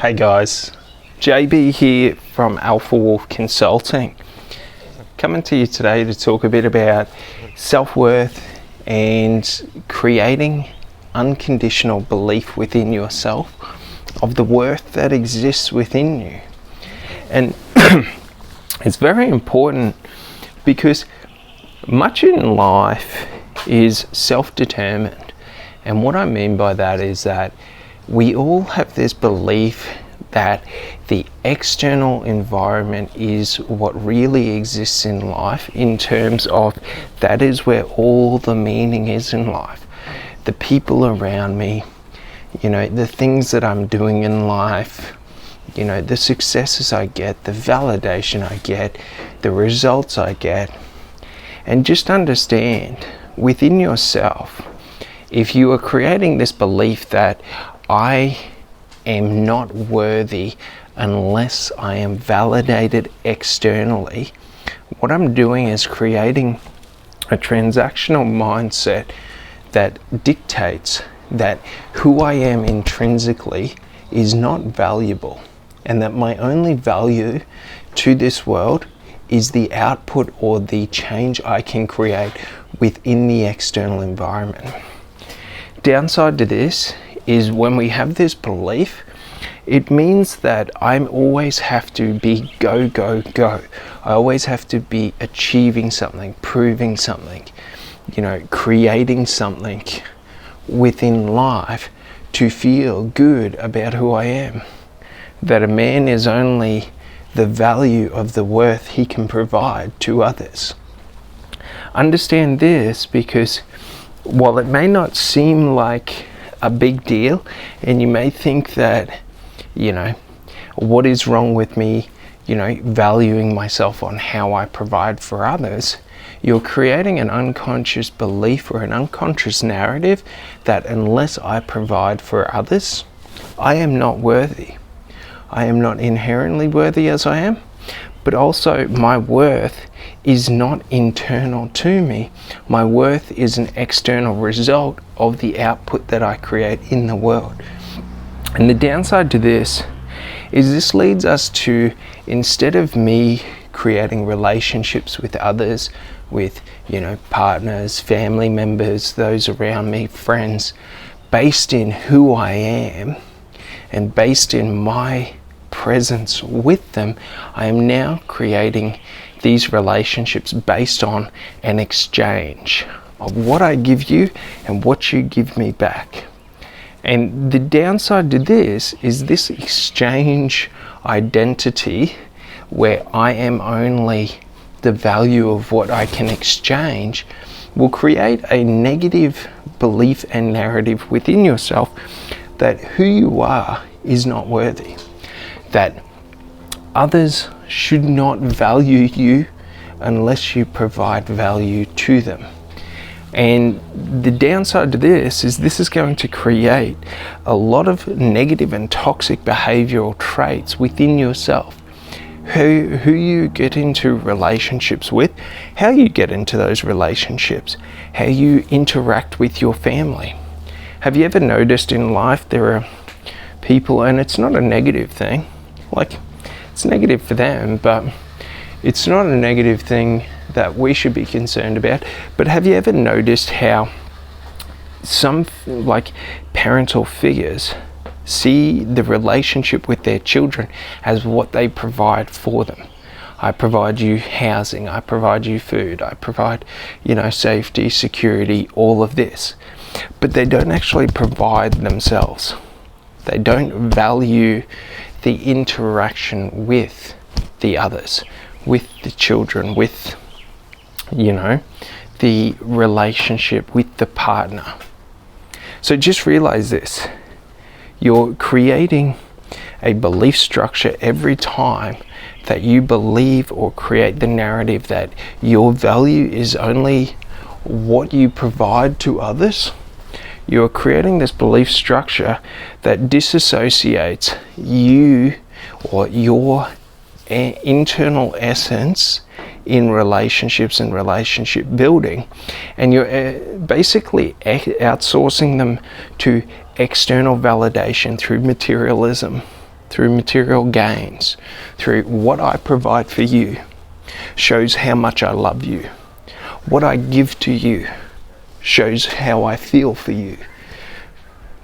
Hey guys, JB here from Alpha Wolf Consulting. Coming to you today to talk a bit about self-worth and creating unconditional belief within yourself of the worth that exists within you. And it's very important because much in life is self-determined. And what I mean by that is that we all have this belief that the external environment is what really exists in life, in terms of that is where all the meaning is in life. The people around me, the things that I'm doing in life, the successes I get, the validation I get, the results I get. And just understand within yourself, if you are creating this belief that I am not worthy unless I am validated externally, what I'm doing is creating a transactional mindset that dictates that who I am intrinsically is not valuable, and that my only value to this world is the output or the change I can create within the external environment. Downside to this is when we have this belief, it means that I always have to be go, go, go. I always have to be achieving something, proving something, creating something within life to feel good about who I am. That a man is only the value of the worth he can provide to others. Understand this, because while it may not seem like a big deal, and you may think that, what is wrong with me, valuing myself on how I provide for others, you're creating an unconscious belief or an unconscious narrative that unless I provide for others, I am not worthy. I am not inherently worthy as I am, but also my worth is not internal to me. My worth is an external result of the output that I create in the world. And the downside to this is this leads us to, instead of me creating relationships with others, with partners, family members, those around me, friends, based in who I am and based in my presence with them, I am now creating these relationships based on an exchange of what I give you and what you give me back. And the downside to this is this exchange identity, where I am only the value of what I can exchange, will create a negative belief and narrative within yourself that who you are is not worthy, that others should not value you unless you provide value to them. And the downside to this is going to create a lot of negative and toxic behavioral traits within yourself. Who you get into relationships with, how you get into those relationships, how you interact with your family. Have you ever noticed in life there are people, and it's not a negative thing, it's negative for them, but it's not a negative thing that we should be concerned about. But have you ever noticed how some parental figures see the relationship with their children as what they provide for them? I provide you housing, I provide you food, I provide, safety, security, all of this. But they don't actually provide themselves. They don't value the interaction with the others, with the children, with, the relationship with the partner. So just realize this. You're creating a belief structure every time that you believe or create the narrative that your value is only what you provide to others. You're creating this belief structure that disassociates you or your internal essence in relationships and relationship building, and you're basically outsourcing them to external validation through materialism, through material gains, through what I provide for you, shows how much I love you. What I give to you shows how I feel for you.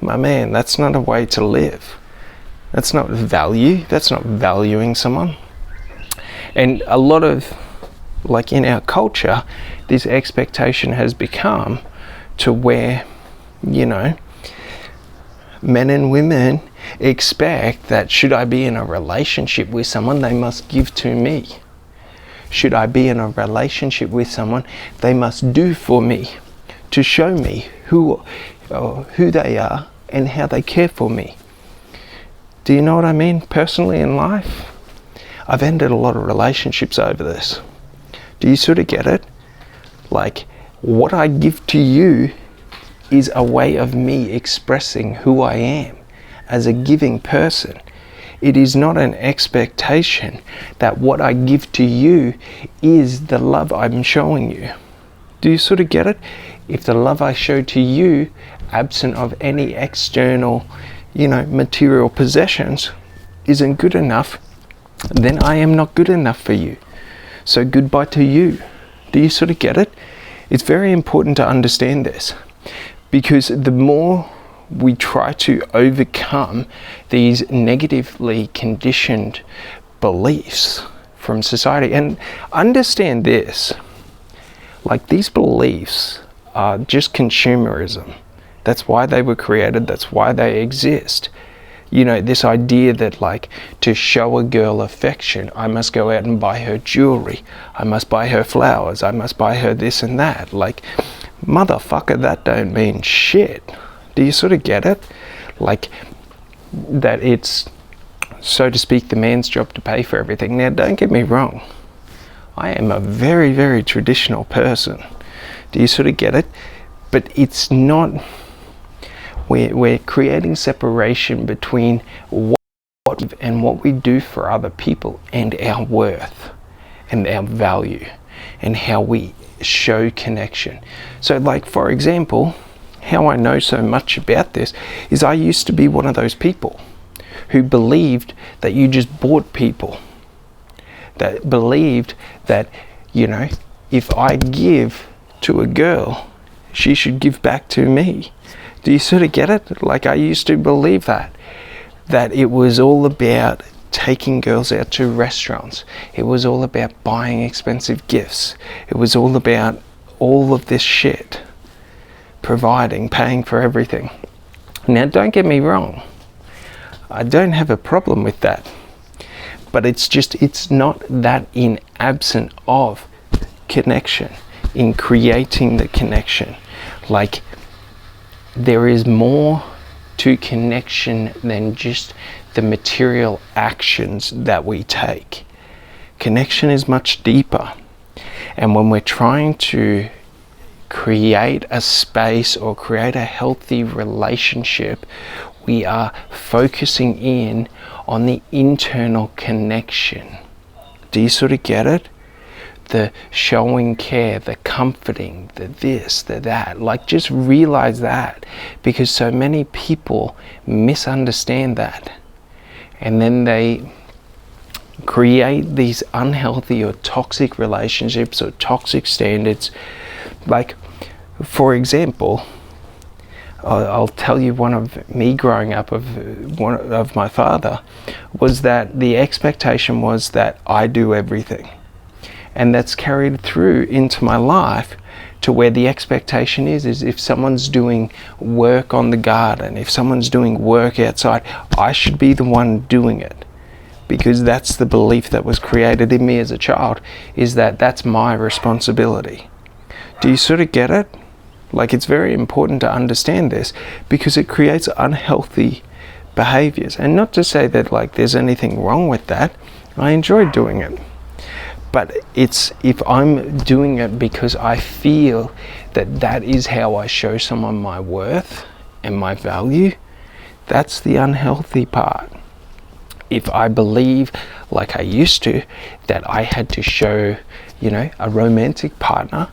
My man, that's not a way to live. That's not value. That's not valuing someone. And a lot of, like in our culture, this expectation has become to where, you know, men and women expect that should I be in a relationship with someone, they must give to me. Should I be in a relationship with someone, they must do for me to show me who they are and how they care for me. Do you know what I mean? Personally in life, I've ended a lot of relationships over this. Do you sort of get it? Like, what I give to you is a way of me expressing who I am as a giving person. It is not an expectation that what I give to you is the love I'm showing you. Do you sort of get it? If the love I show to you, absent of any external, you know, material possessions, isn't good enough, then I am not good enough for you. So goodbye to you. Do you sort of get it? It's very important to understand this, because the more we try to overcome these negatively conditioned beliefs from society, and understand this, like these beliefs are just consumerism. That's why they were created. That's why they exist. You know, this idea that like to show a girl affection, I must go out and buy her jewelry. I must buy her flowers. I must buy her this and that. Like, motherfucker, that don't mean shit. Do you sort of get it? Like, that it's, so to speak, the man's job to pay for everything. Now, don't get me wrong. I am a very, very traditional person. Do you sort of get it? But it's not, we're creating separation between what and what we do for other people and our worth and our value and how we show connection. So like, for example, how I know so much about this is I used to be one of those people who believed that you just bought people, that believed that, you know, if I give to a girl, she should give back to me. Do you sort of get it? Like, I used to believe that it was all about taking girls out to restaurants. It was all about buying expensive gifts. It was all about all of this shit. Providing, paying for everything. Now, don't get me wrong. I don't have a problem with that. But it's just, it's not that in absent of connection, in creating the connection. Like, there is more to connection than just the material actions that we take. Connection is much deeper. And when we're trying to create a space or create a healthy relationship, we are focusing in on the internal connection. Do you sort of get it? The showing care, the comforting, the this, the that. Like, just realize that, because so many people misunderstand that, and then they create these unhealthy or toxic relationships or toxic standards. Like, for example, I'll tell you, one of me growing up of my father was that the expectation was that I do everything. And that's carried through into my life, to where the expectation is if someone's doing work on the garden, if someone's doing work outside, I should be the one doing it. Because that's the belief that was created in me as a child, is that that's my responsibility. Do you sort of get it? Like, it's very important to understand this, because it creates unhealthy behaviors. And not to say that like there's anything wrong with that. I enjoy doing it. But it's, if I'm doing it because I feel that that is how I show someone my worth and my value, that's the unhealthy part. If I believe, like I used to, that I had to show, you know, a romantic partner,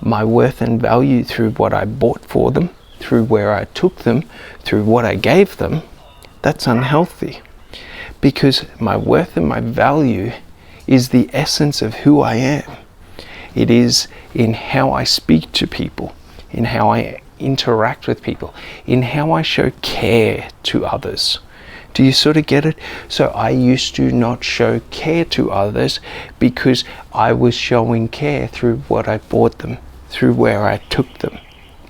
my worth and value through what I bought for them, through where I took them, through what I gave them, That's unhealthy, because my worth and my value is the essence of who I am. It is in how I speak to people, in how I interact with people, in how I show care to others. Do you sort of get it? So I used to not show care to others because I was showing care through what I bought them, through where I took them.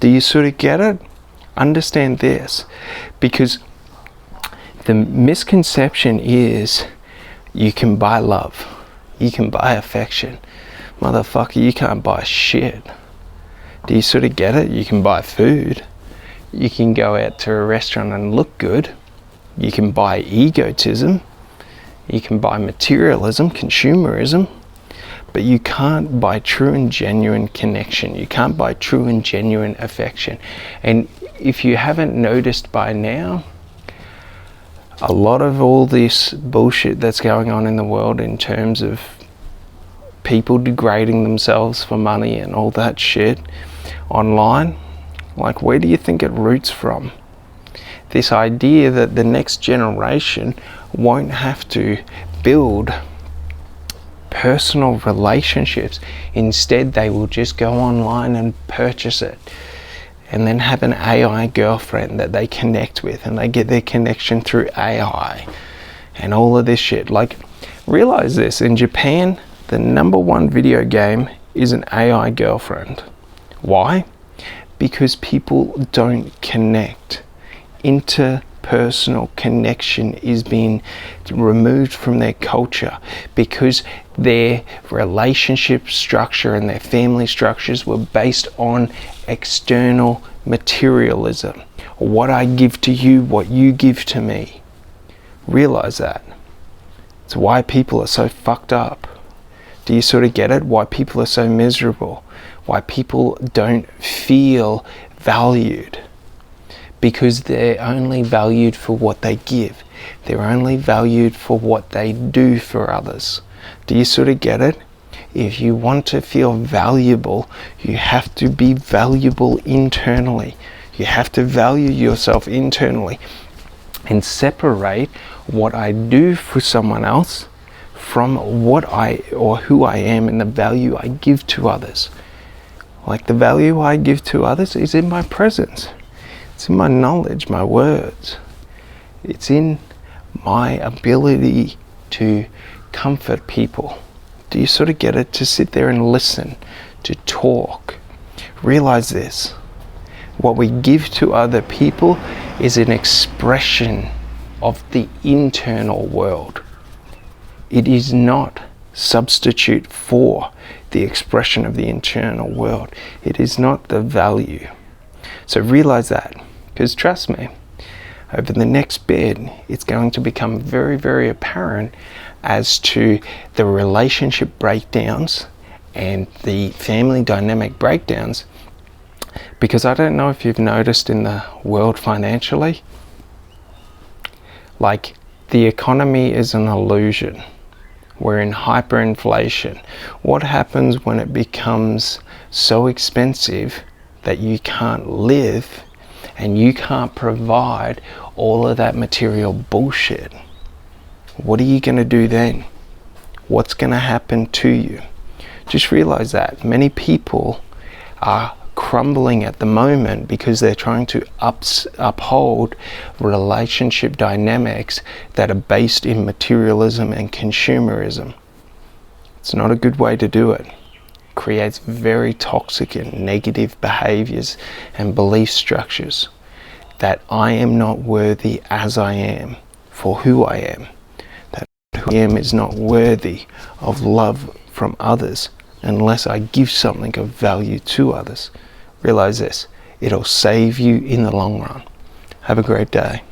Do you sort of get it? Understand this, because the misconception is you can buy love, you can buy affection. Motherfucker, you can't buy shit. Do you sort of get it? You can buy food, you can go out to a restaurant and look good, you can buy egotism, you can buy materialism, consumerism, but you can't buy true and genuine connection. You can't buy true and genuine affection. And if you haven't noticed by now, a lot of all this bullshit that's going on in the world in terms of people degrading themselves for money and all that shit online, like, where do you think it roots from? This idea that the next generation won't have to build personal relationships. Instead, they will just go online and purchase it, and then have an AI girlfriend that they connect with, and they get their connection through AI and all of this shit. Like, realize this, in Japan, the #1 video game is an AI girlfriend. Why? Because people don't connect. Interpersonal connection is being removed from their culture because their relationship structure and their family structures were based on external materialism. What I give to you, what you give to me. Realize that. It's why people are so fucked up. Do you sort of get it? Why people are so miserable? Why people don't feel valued? Because they're only valued for what they give. They're only valued for what they do for others. Do you sort of get it? If you want to feel valuable, you have to be valuable internally. You have to value yourself internally and separate what I do for someone else from what I or who I am and the value I give to others. Like, the value I give to others is in my presence. It's in my knowledge, my words. It's in my ability to comfort people. Do you sort of get it? To sit there and listen, to talk. Realize this. What we give to other people is an expression of the internal world. It is not substitute for the expression of the internal world. It is not the value. So realize that, because trust me, over the next bit, it's going to become very, very apparent as to the relationship breakdowns and the family dynamic breakdowns. Because I don't know if you've noticed in the world financially, like, the economy is an illusion. We're in hyperinflation. What happens when it becomes so expensive that you can't live and you can't provide all of that material bullshit? What are you going to do then? What's going to happen to you? Just realize that many people are crumbling at the moment because they're trying to uphold relationship dynamics that are based in materialism and consumerism. It's not a good way to do it. Creates very toxic and negative behaviours and belief structures that I am not worthy as I am for who I am. That who I am is not worthy of love from others unless I give something of value to others. Realize this, it'll save you in the long run. Have a great day.